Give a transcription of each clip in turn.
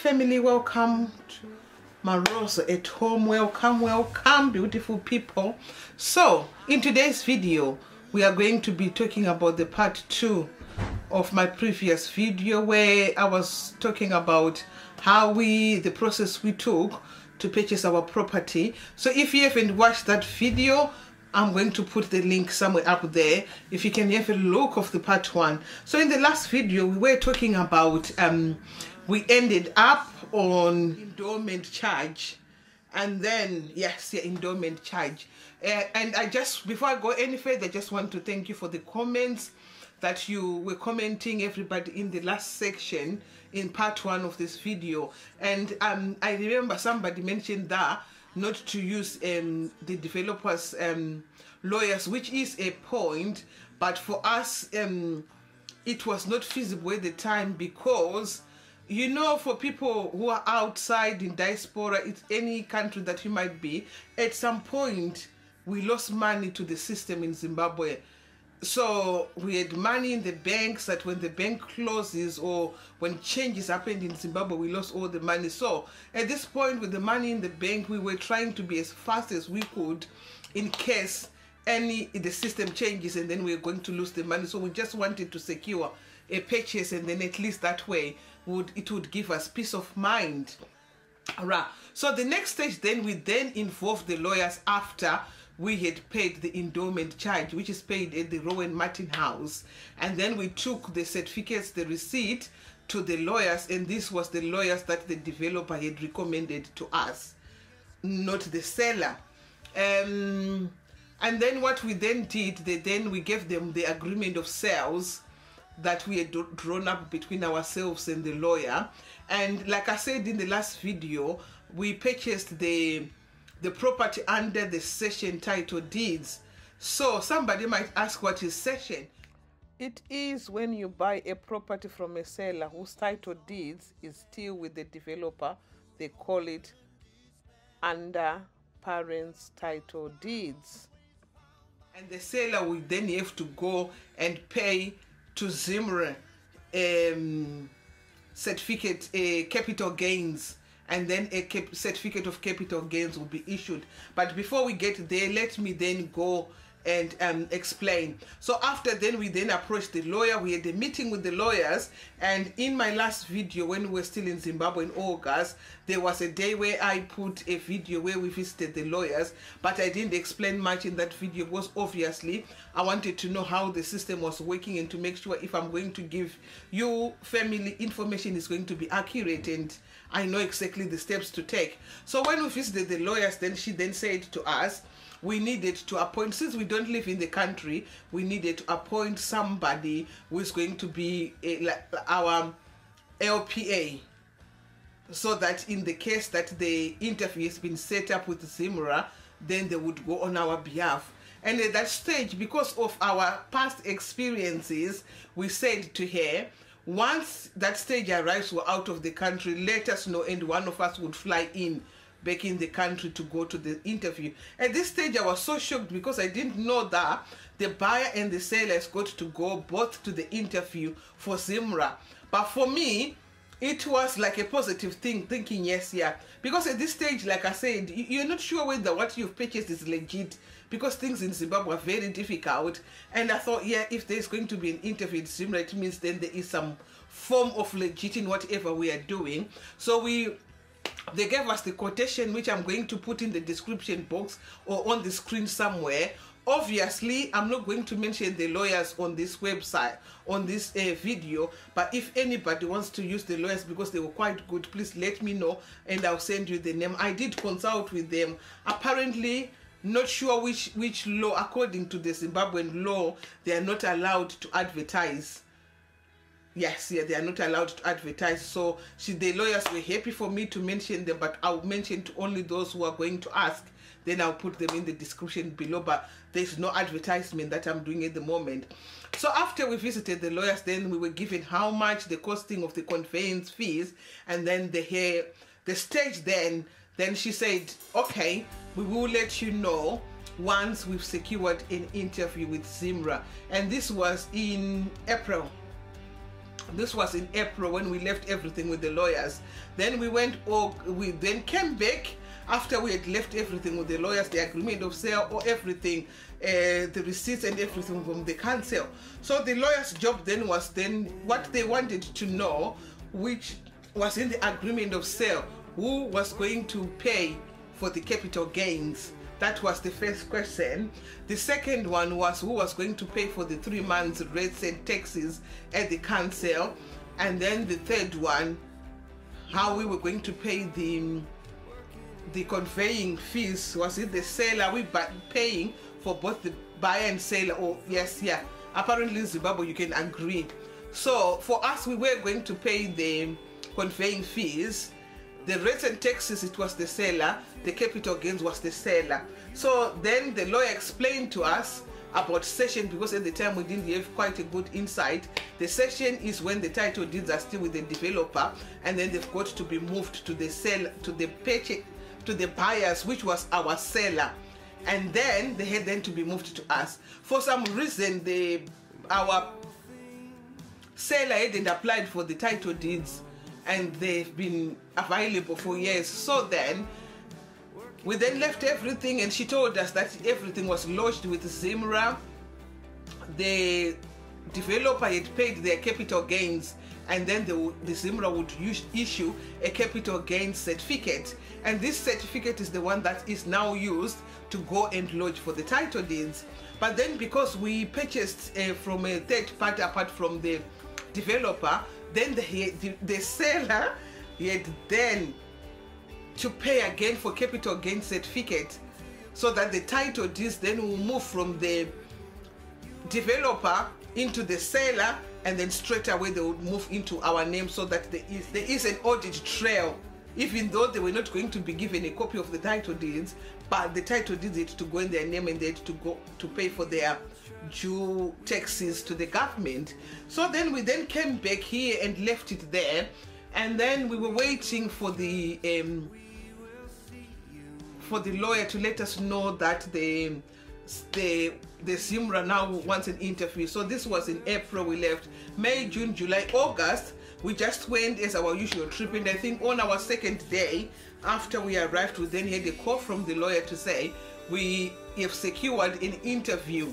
family, welcome to my Rosa at home. Welcome beautiful people. So in today's video we are going to be talking about the part 2 of my previous video where I was talking about how the process we took to purchase our property. So if you haven't watched that video, I'm going to put the link somewhere up there if you can have a look of the part 1. So in the last video we were talking about we ended up on endowment charge, and then endowment charge. And I just, before I go any further, I just want to thank you for the comments that you were commenting, everybody, in the last section in part 1 of this video. And I remember somebody mentioned that not to use the developers lawyers, which is a point, but for us it was not feasible at the time, because you know, for people who are outside in diaspora, it's any country that you might be, at some point we lost money to the system in Zimbabwe. So we had money in the banks that when the bank closes or when changes happened in Zimbabwe, we lost all the money. So at this point, with the money in the bank, we were trying to be as fast as we could in case the system changes and then we're going to lose the money. So we just wanted to secure a purchase, and then at least that way it would give us peace of mind. Alright, so the next stage then, we then involved the lawyers after we had paid the endowment charge, which is paid at the Rowan Martin house, and then we took the certificates, the receipt, to the lawyers, and this was the lawyers that the developer had recommended to us, not the seller. And then what we then did, we gave them the agreement of sales that we had drawn up between ourselves and the lawyer. And like I said in the last video, we purchased the property under the cession title deeds. So somebody might ask, what is cession? It is when you buy a property from a seller whose title deeds is still with the developer. They call it under parents' title deeds. And the seller will then have to go and pay to Zimra certificate, capital gains, and then a certificate of capital gains will be issued. But before we get there, let me then go and explain. So after then, we then approached the lawyer. We had a meeting with the lawyers, and in my last video when we were still in Zimbabwe in August, there was a day where I put a video where we visited the lawyers, but I didn't explain much in that video because obviously I wanted to know how the system was working and to make sure if I'm going to give you family information is going to be accurate and I know exactly the steps to take. So when we visited the lawyers, then she then said to us, we needed to appoint, since we don't live in the country, we needed to appoint somebody who is going to be our LPA, so that in the case that the interview has been set up with Zimra, then they would go on our behalf. And at that stage, because of our past experiences, we said to her, once that stage arrives, we're out of the country, let us know, and one of us would fly in back in the country to go to the interview. At this stage I was so shocked because I didn't know that the buyer and the sellers got to go both to the interview for Zimra. But for me, it was like a positive thing, thinking yes, because at this stage, like I said, you're not sure whether what you've purchased is legit, because things in Zimbabwe are very difficult. And I thought, if there's going to be an interview at Zimra, it means then there is some form of legit in whatever we are doing. So they gave us the quotation, which I'm going to put in the description box or on the screen somewhere. Obviously, I'm not going to mention the lawyers on this website, on this video, but if anybody wants to use the lawyers because they were quite good, please let me know and I'll send you the name. I did consult with them. Apparently, not sure which law, according to the Zimbabwean law, they are not allowed to advertise. Yes, they are not allowed to advertise. So the lawyers were happy for me to mention them, but I'll mention to only those who are going to ask. Then I'll put them in the description below, but there's no advertisement that I'm doing at the moment. So after we visited the lawyers, then we were given how much the costing of the conveyance fees, and then the stage then she said, okay, we will let you know once we've secured an interview with Zimra. And this was in April. This was in April when we left everything with the lawyers. Then we then came back after we had left everything with the lawyers, the agreement of sale or everything, the receipts and everything from the council. So the lawyer's job then was what they wanted to know, which was in the agreement of sale, who was going to pay for the capital gains. That was the first question. The second one was who was going to pay for the 3 months rates and taxes at the council. And then the third one, how we were going to pay the conveying fees. Was it the seller we paying for both the buyer and seller? Or yes, yeah. Apparently in Zimbabwe you can agree. So for us, we were going to pay the conveying fees. The rates and taxes, it was the seller. The capital gains was the seller. So then the lawyer explained to us about cession, because at the time we didn't have quite a good insight. The cession is when the title deeds are still with the developer, and then they've got to be moved to the seller, to the buyers, which was our seller, and then they had then to be moved to us. For some reason, our seller hadn't applied for the title deeds, and they've been available for years. So then we then left everything, and she told us that everything was lodged with Zimra. The developer had paid their capital gains, and then the Zimra would issue a capital gains certificate, and this certificate is the one that is now used to go and lodge for the title deeds. But then because we purchased from a third party apart from the developer, then the seller had then to pay again for capital gain certificate, so that the title deeds then will move from the developer into the seller, and then straight away they would move into our name, so that there is an audit trail, even though they were not going to be given a copy of the title deeds, but the title deeds had to go in their name, and they had to go to pay for their due taxes to the government. So then we then came back here and left it there, and then we were waiting for the lawyer to let us know that the Zimra now wants an interview. So this was in April. We left May, June, July, August. We just went as our usual trip, and I think on our second day after we arrived, we then had a call from the lawyer to say we have secured an interview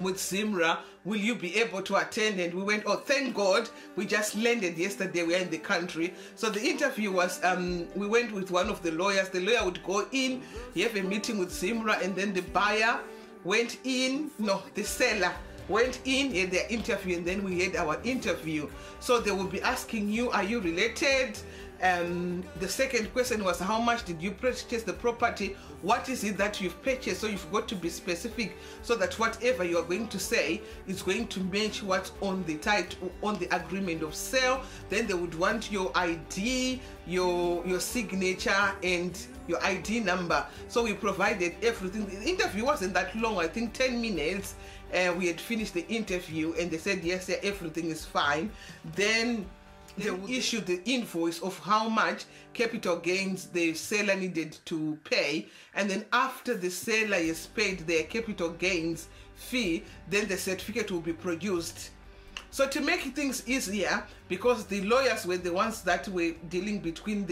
with Zimra. Will you be able to attend? And we went, oh, thank God, we just landed yesterday, we're in the country. So the interview was, we went with one of the lawyers. The lawyer would go in, he have a meeting with Zimra, and then the buyer went in, no, the seller went in, had their interview, and then we had our interview. So they will be asking you, are you related? The second question was, how much did you purchase the property? What is it that you've purchased? So you've got to be specific, so that whatever you are going to say is going to match what's on the title, on the agreement of sale. Then they would want your ID, your signature, and your ID number. So we provided everything. The interview wasn't that long, I think 10 minutes. We had finished the interview, and they said yes, yeah, everything is fine. Then they would issue the invoice of how much capital gains the seller needed to pay, and then after the seller has paid their capital gains fee, then the certificate will be produced. So to make things easier, because the lawyers were the ones that were dealing between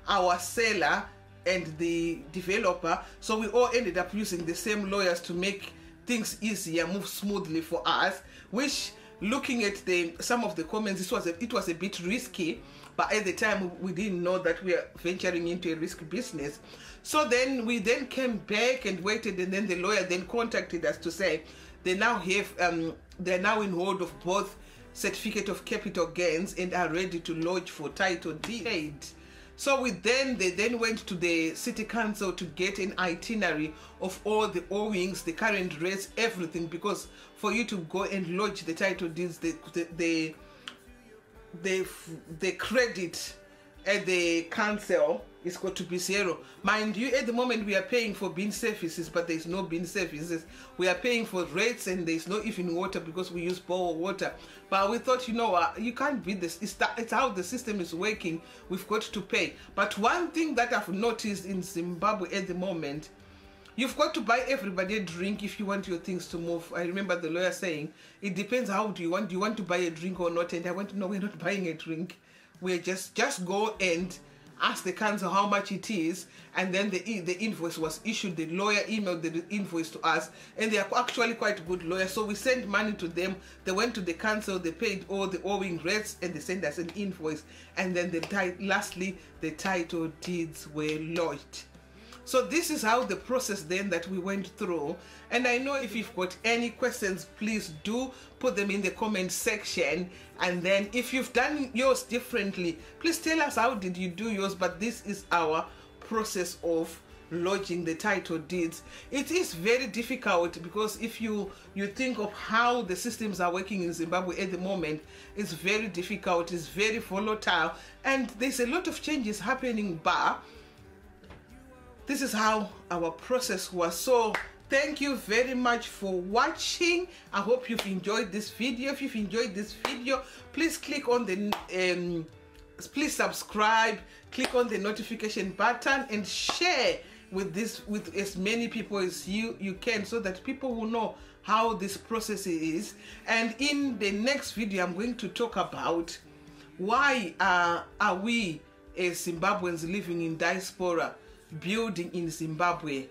our seller and the developer, so we all ended up using the same lawyers to make things easier, move smoothly for us, which, looking at some of the comments, it was a bit risky, but at the time we didn't know that we are venturing into a risky business. So then we then came back and waited, and then the lawyer then contacted us to say they now have they're now in hold of both certificate of capital gains and are ready to lodge for title deed. So they then went to the city council to get an itinerary of all the owings, the current rates, everything, because for you to go and lodge the title deeds, the credit at the council is got to be zero. Mind you, at the moment we are paying for bin services, but there's no bin services. We are paying for rates, and there's no even water because we use borehole water. But we thought, you know, you can't beat this. It's how the system is working. We've got to pay. But one thing that I've noticed in Zimbabwe at the moment, You've got to buy everybody a drink if you want your things to move. I remember the lawyer saying, it depends how do you want to buy a drink or not? And I went, no, we're not buying a drink. We're just go and ask the council how much it is, and then the invoice was issued. The lawyer emailed the invoice to us, and they are actually quite good lawyers, so we sent money to them. They went to the council, they paid all the owing rates, and they sent us an invoice, and then lastly the title deeds were lodged. So this is how the process then that we went through. And I know if you've got any questions, please do put them in the comment section. And then if you've done yours differently, please tell us how did you do yours. But this is our process of lodging the title deeds. It is very difficult because if you think of how the systems are working in Zimbabwe at the moment, it's very difficult, it's very volatile, and there's a lot of changes happening, but this is how our process was. So thank you very much for watching. I hope you've enjoyed this video. If you've enjoyed this video, please click on the please subscribe, click on the notification button, and share with as many people as you can, so that people will know how this process is. And in the next video, I'm going to talk about why are we as Zimbabweans living in diaspora building in Zimbabwe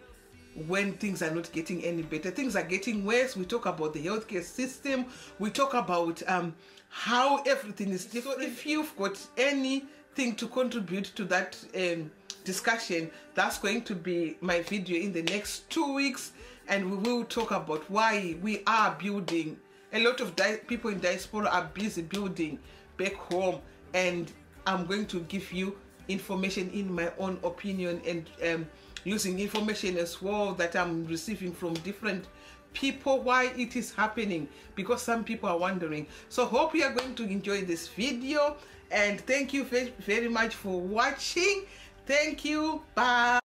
when things are not getting any better. Things are getting worse. We talk about the healthcare system, we talk about how everything is different. So if you've got anything to contribute to that discussion, that's going to be my video in the next 2 weeks, and we will talk about why we are building. A lot of people in diaspora are busy building back home, and I'm going to give you information in my own opinion, and using information as well that I'm receiving from different people, why it is happening, because some people are wondering. So hope you are going to enjoy this video, and thank you very much for watching. Thank you. Bye.